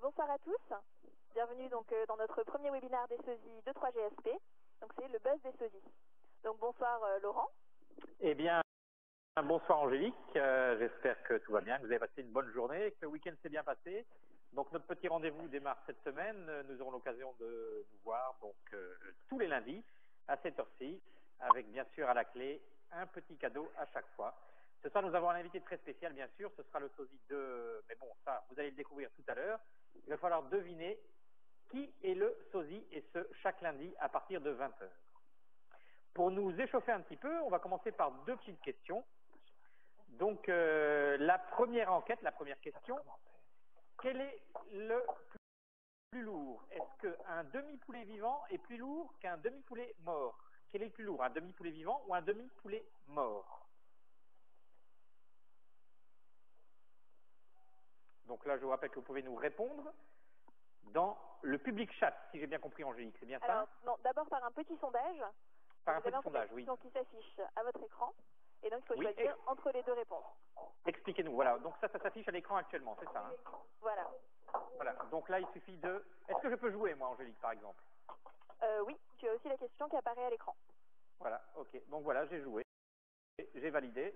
bonsoir à tous. Bienvenue donc dans notre premier webinaire des sosies de 3GSP. Donc c'est le buzz des sosies. Donc bonsoir Laurent. Eh bien, bonsoir Angélique. J'espère que tout va bien, que vous avez passé une bonne journée, que le week-end s'est bien passé. Donc notre petit rendez-vous démarre cette semaine. Nous aurons l'occasion de nous voir donc tous les lundis à cette heure-ci, avec bien sûr à la clé un petit cadeau à chaque fois. Ce soir, nous avons un invité très spécial, bien sûr. Ce sera le sosie de... Mais bon, ça, vous allez le découvrir tout à l'heure. Il va falloir deviner qui est le sosie, et ce, chaque lundi à partir de 20 heures. Pour nous échauffer un petit peu, on va commencer par deux petites questions. Donc, la première enquête, la première question, quel est le plus lourd? Est-ce qu'un demi-poulet vivant est plus lourd qu'un demi-poulet mort? Quel est le plus lourd, un demi-poulet vivant ou un demi-poulet mort? Donc là, je vous rappelle que vous pouvez nous répondre dans le public chat, si j'ai bien compris Angélique, c'est bien ça? Alors non, d'abord par un petit sondage. Par un petit sondage, oui. Qui s'affiche à votre écran. Et donc il faut Oui, choisir entre les deux réponses. Expliquez-nous, voilà. Donc ça s'affiche à l'écran actuellement, c'est ça, hein? Voilà. Voilà. Donc là, il suffit de... Est-ce que je peux jouer, moi, Angélique, par exemple? Oui, tu as aussi la question qui apparaît à l'écran. Voilà, ok. Donc voilà, j'ai joué. J'ai validé.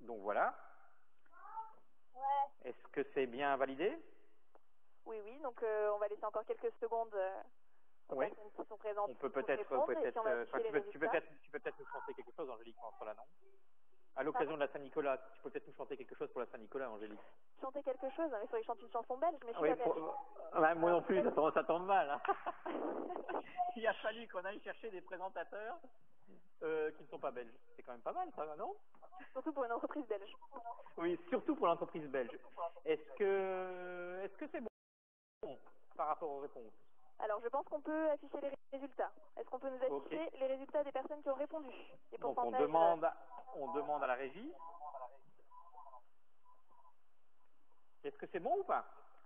Donc voilà. Ouais. Est-ce que c'est bien validé? Oui, oui, donc on va laisser encore quelques secondes aux Oui. personnes qui sont présentes. On peut pour peut-être... répondre, et puis on va afficher les tu résultats. peux peut-être nous chanter quelque chose, Angélique, pendant cela, non? À l'occasion de la Saint-Nicolas, tu peux peut-être nous chanter quelque chose pour la Saint-Nicolas, Angélique? Chanter quelque chose, mais il faudrait que je chante une chanson belge, mais je suis Oui, pas belge. moi non plus, ça tombe mal. Hein. Il a fallu qu'on aille chercher des présentateurs qui ne sont pas belges. C'est quand même pas mal, ça, non? Surtout pour une entreprise belge. Oui, surtout pour l'entreprise belge. Est-ce que c'est bon par rapport aux réponses? Alors, je pense qu'on peut afficher les résultats. Est-ce qu'on peut nous afficher les résultats des personnes qui ont répondu? Les Donc, on pourcentages, demande à la régie. Est-ce que c'est bon ou pas?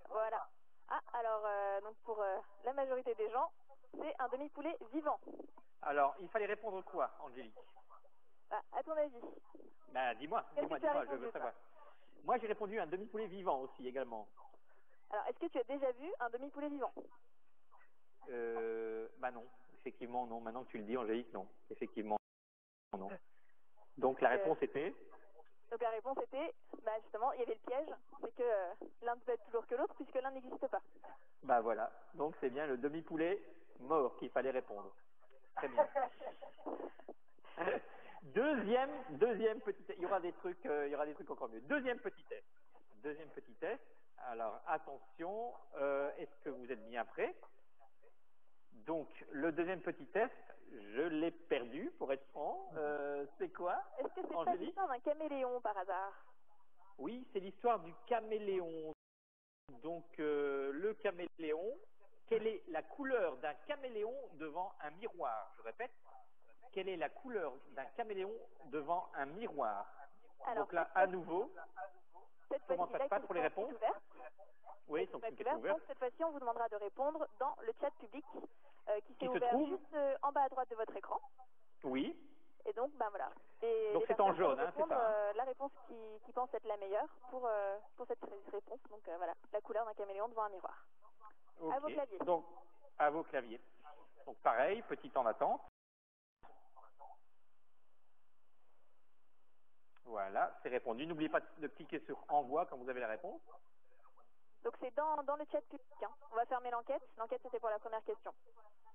Voilà. Ah, alors, donc pour la majorité des gens, c'est un demi-poulet vivant. Alors, il fallait répondre quoi, Angélique? Ah, à ton avis? Bah, dis-moi, Qu'est-ce que tu as répondu, je veux toi? savoir. Moi, j'ai répondu un demi-poulet vivant aussi, également. Alors, est-ce que tu as déjà vu un demi-poulet vivant? Bah non, effectivement non. Maintenant que tu le dis, Angélique, non. Effectivement, non. Donc la réponse était? Donc la réponse était, bah justement, il y avait le piège, c'est que l'un peut être plus lourd que l'autre puisque l'un n'existe pas. Bah voilà, donc c'est bien le demi-poulet mort qu'il fallait répondre. Très bien. Deuxième petit test. Il y aura des trucs encore mieux. Deuxième petit test. Alors attention, est-ce que vous êtes bien prêts? Donc le deuxième petit test, je l'ai perdu pour être franc. C'est quoi? Est-ce que c'est pas Angélique? l'histoire d'un caméléon par hasard? Oui, c'est l'histoire du caméléon. Donc le caméléon, quelle est la couleur d'un caméléon devant un miroir? Je répète, quelle est la couleur d'un caméléon devant un miroir? Alors, donc là, à nouveau, comment ça se passe pour les réponses? Oui, donc c'est une question ouverte. Donc cette fois-ci, on vous demandera de répondre dans le chat public qui s'est se ouvert trouve juste en bas à droite de votre écran. Oui. Et donc, ben voilà. Et Donc les c'est en personnes jaune, peuvent hein, c'est répondre ça, hein? la réponse qui pense être la meilleure pour cette réponse. Donc voilà, la couleur d'un caméléon devant un miroir. Ok. À vos claviers. Donc, à vos claviers. Donc pareil, petit temps d'attente. Voilà, c'est répondu. N'oubliez pas de cliquer sur envoi quand vous avez la réponse. Donc c'est dans le chat public. Hein. On va fermer l'enquête. L'enquête, c'était pour la première question.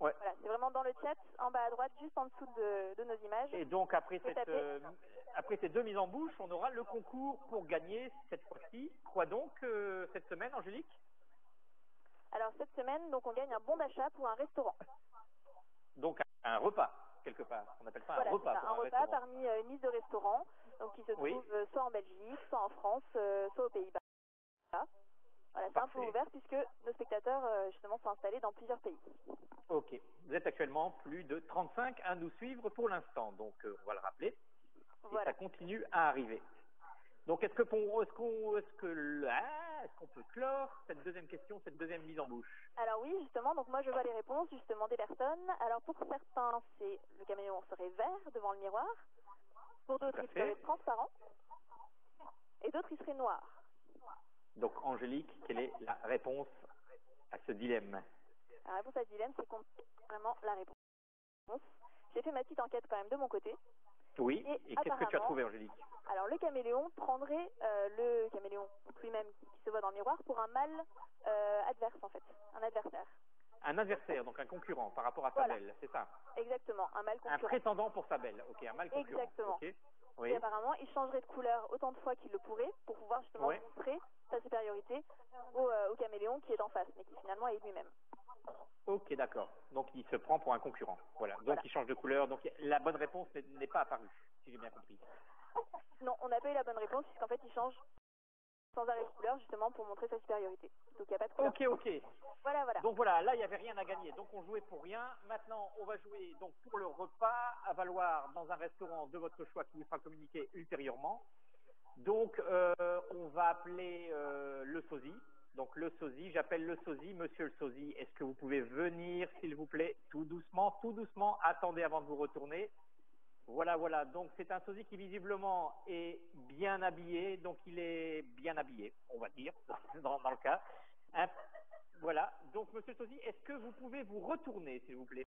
Ouais. Voilà, c'est vraiment dans le chat, en bas à droite, juste en dessous de nos images. Et donc après Tapez. ces deux mises en bouche, on aura le concours pour gagner cette fois-ci. Quoi donc cette semaine, Angélique? Alors cette semaine, donc on gagne un bon d'achat pour un restaurant. Donc un repas, quelque part. On appelle ça Voilà, un repas ça, pour un un repas restaurant. parmi une liste de restaurants, donc qui se Oui. trouve soit en Belgique, soit en France, soit aux Pays-Bas. Voilà, c'est un peu ouvert puisque nos spectateurs justement sont installés dans plusieurs pays. Ok. Vous êtes actuellement plus de 35 à nous suivre pour l'instant, donc on va le rappeler. Voilà. Et ça continue à arriver. Donc est-ce qu'on peut clore cette deuxième question, cette deuxième mise en bouche? Alors oui, justement, donc moi je vois les réponses justement des personnes. Alors pour certains, c'est le caméléon serait vert devant le miroir. Pour d'autres, il serait transparent. Et d'autres, il serait noir. Donc Angélique, quelle est la réponse à ce dilemme? La réponse à ce dilemme, c'est vraiment la réponse. J'ai fait ma petite enquête quand même de mon côté. Oui, et qu'est-ce que tu as trouvé, Angélique? Alors le caméléon prendrait le caméléon lui-même qui se voit dans le miroir pour un mâle adverse en fait, un adversaire. Un adversaire, donc un concurrent par rapport à sa belle, c'est ça? Exactement, un mâle concurrent. Un prétendant pour sa belle, ok, un mâle concurrent. Exactement. Okay. Oui. Et apparemment, il changerait de couleur autant de fois qu'il le pourrait pour pouvoir justement montrer sa supériorité au caméléon qui est en face, mais qui finalement est lui-même. Ok, d'accord. Donc il se prend pour un concurrent. Voilà. Donc il change de couleur. Donc la bonne réponse n'est pas apparue, si j'ai bien compris. Non, on n'a pas eu la bonne réponse puisqu'en fait il change sans arrêt de couleur justement pour montrer sa supériorité. Donc il n'y a pas de couleur. Ok. Voilà. Donc voilà, là il n'y avait rien à gagner. Donc on jouait pour rien. Maintenant on va jouer donc pour le repas à valoir dans un restaurant de votre choix qui vous sera communiqué ultérieurement. Donc on va appeler le sosie. Donc le sosie, j'appelle le sosie, monsieur le sosie, est-ce que vous pouvez venir s'il vous plaît, tout doucement, attendez avant de vous retourner. Voilà, donc c'est un sosie qui visiblement est bien habillé, donc il est bien habillé, on va dire, dans le cas. Voilà, donc monsieur le sosie, est-ce que vous pouvez vous retourner s'il vous plaît?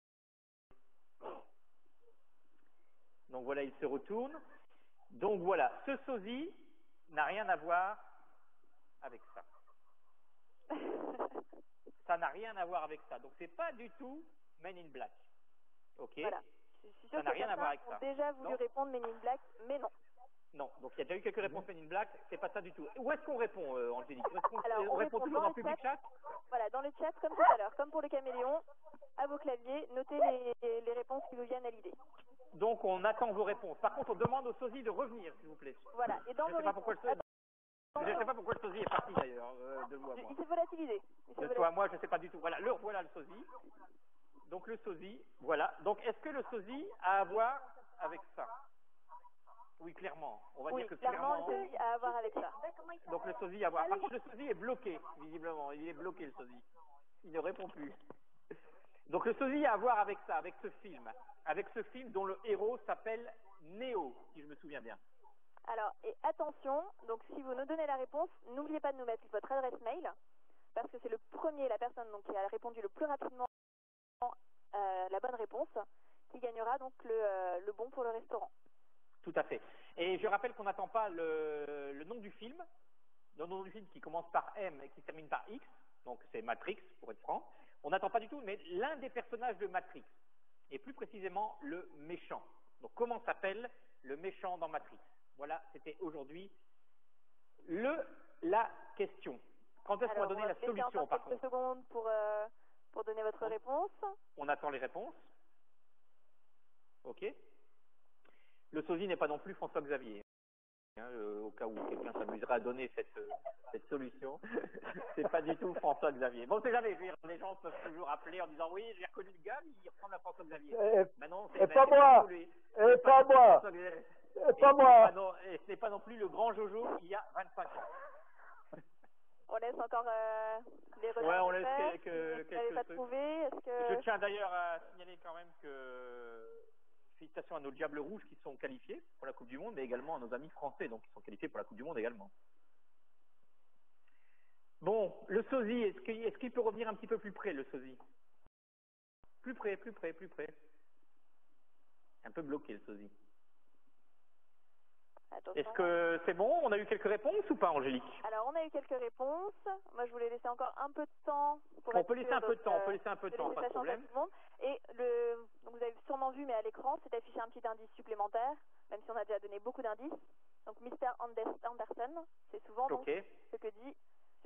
Donc voilà, il se retourne. Donc voilà, ce sosie n'a rien à voir avec ça. Ça n'a rien à voir avec ça. Donc c'est pas du tout Men in Black. Ok. Voilà. Je suis sûre ça n'a que rien à voir avec certains ça. ont déjà voulu répondre Men in Black, mais non. Non. Donc il y a déjà eu quelques réponses Men in Black. C'est pas ça du tout. Où est-ce qu'on répond, Angélique? Alors, on répond toujours dans le public chat. Voilà, dans le chat, comme tout à l'heure, comme pour le caméléon, à vos claviers, notez les réponses qui vous viennent à l'idée. Donc on attend vos réponses. Par contre, on demande au sosie de revenir, s'il vous plaît. Voilà. Et dans je ne sais pas pourquoi le sosie est parti d'ailleurs, de vous à moi. Il s'est volatilisé. De toi à moi, je ne sais pas du tout. Voilà, voilà le sosie. Donc le sosie, voilà. Donc est-ce que le sosie a à voir avec ça? Oui, clairement. On va dire que clairement. Le sosie a à voir avec ça. Donc le sosie a à voir. Par contre, le sosie est bloqué, visiblement. Il est bloqué, le sosie. Il ne répond plus. Donc le sosie a à voir avec ça, avec ce film. Avec ce film dont le héros s'appelle Néo, si je me souviens bien. Alors, et attention, donc si vous nous donnez la réponse, n'oubliez pas de nous mettre votre adresse mail, parce que c'est la personne donc, qui a répondu le plus rapidement la bonne réponse, qui gagnera donc le bon pour le restaurant. Tout à fait. Et je rappelle qu'on n'attend pas le nom du film, le nom du film qui commence par M et qui se termine par X, donc c'est Matrix pour être franc. On n'attend pas du tout, mais l'un des personnages de Matrix, et plus précisément le méchant. Donc comment s'appelle le méchant dans Matrix? Voilà, c'était aujourd'hui la question. Quand est-ce qu'on va donner la solution par contre? Quelques secondes pour donner votre réponse. On attend les réponses. Ok. Le sosie n'est pas non plus François Xavier. Au cas où quelqu'un s'amuserait à donner cette solution. C'est pas du tout François Xavier. Bon, c'est jamais, les gens peuvent toujours appeler en disant oui, j'ai reconnu le gars, il ressemble à François Xavier. Mais non, c'est pas moi. Et pas moi. Et pas moi. Et ce n'est pas non plus le grand Jojo il y a 25 ans. On laisse encore les regards. Ouais, on laisse quelques trucs. Je tiens d'ailleurs à signaler quand même que félicitations à nos Diables Rouges qui sont qualifiés pour la Coupe du Monde, mais également à nos amis français donc qui sont qualifiés pour la Coupe du Monde également. Bon, le sosie, est-ce qu'il peut revenir un petit peu plus près, le sosie? Plus près. Un peu bloqué, le sosie. Attention. Est-ce que c'est bon? On a eu quelques réponses ou pas, Angélique? Alors, on a eu quelques réponses. Moi, je voulais laisser encore un peu de temps. On peut laisser un peu de temps, pas de problème. Et donc vous avez sûrement vu, mais à l'écran, c'est affiché un petit indice supplémentaire, même si on a déjà donné beaucoup d'indices. Donc, Mr. Anderson, c'est souvent donc, ce que dit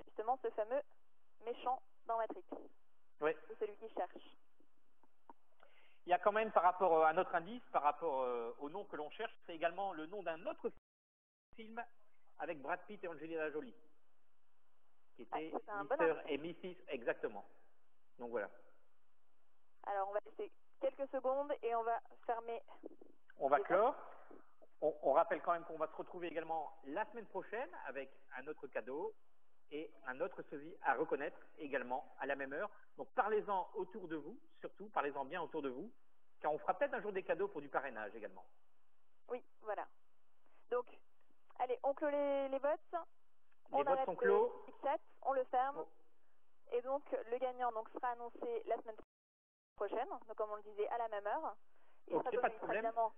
justement ce fameux méchant dans Matrix. Oui. C'est celui qui cherche. Il y a quand même par rapport à notre indice, par rapport au nom que l'on cherche, c'est également le nom d'un autre film avec Brad Pitt et Angelina Jolie, qui était Mr. et Mrs. Exactement. Donc voilà. Alors on va laisser quelques secondes et on va fermer. On va clore. On rappelle quand même qu'on va se retrouver également la semaine prochaine avec un autre cadeau et un autre sosie à reconnaître également à la même heure. Donc parlez-en autour de vous, surtout parlez-en bien autour de vous, car on fera peut-être un jour des cadeaux pour du parrainage également. Oui, voilà. Donc, allez, on clôt les votes. On votes arrête sont clos. le chat, on le ferme. Oh. Et donc, le gagnant donc, sera annoncé la semaine prochaine, donc comme on le disait, à la même heure. Il Ok, sera pas de donc problème. évidemment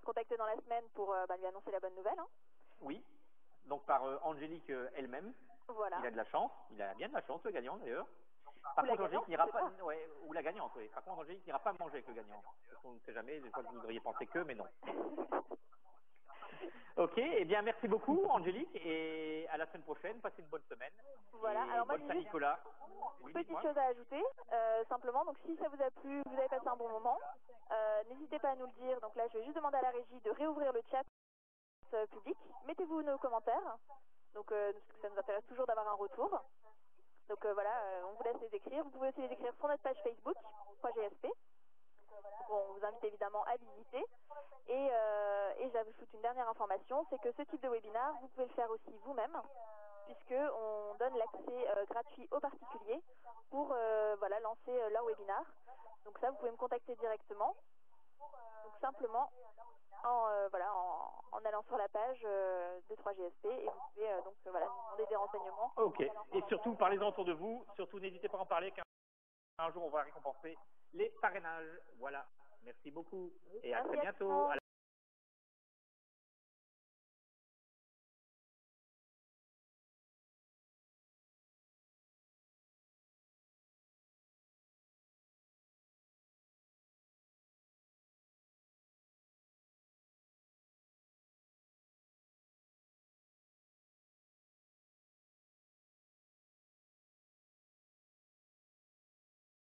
contacté dans la semaine pour lui annoncer la bonne nouvelle. Hein. Oui. Donc par Angélique elle-même. Voilà. Il a de la chance. Il a bien de la chance, le gagnant d'ailleurs. Par Ou la contre, Angélique gagnante, n'ira je sais pas. pas. Ouais, ou la gagnante, oui. Par contre, Angélique n'ira pas manger avec le gagnant. Parce qu'on ne sait jamais. Des fois, vous voudriez penser que, mais non. Ok. Eh bien, merci beaucoup, Angélique. Et à la semaine prochaine. Passez une bonne semaine. Voilà. Et Alors moi, bonne j'ai juste Saint-Nicolas. une Oui, petite dites-moi. chose à ajouter. Simplement, donc si ça vous a plu, vous avez passé un bon moment, n'hésitez pas à nous le dire. Donc là, je vais juste demander à la régie de réouvrir le chat public. Mettez-vous nos commentaires. Donc, ça nous intéresse toujours d'avoir un retour. Donc voilà, on vous laisse les écrire. Vous pouvez aussi les écrire sur notre page Facebook, 3GSP. Donc, on vous invite évidemment à visiter. Et j'ajoute une dernière information, c'est que ce type de webinaire, vous pouvez le faire aussi vous-même, puisqu'on donne l'accès gratuit aux particuliers pour voilà, lancer leur webinaire. Donc ça, vous pouvez me contacter directement. Donc simplement en allant sur la page de 3GSP et vous pouvez donc voilà, nous demander des renseignements. Ok. Et surtout, parlez-en autour de vous. Surtout, n'hésitez pas à en parler, car un jour, on va récompenser les parrainages. Voilà. Merci beaucoup. Et à Merci très à tout le bientôt. monde.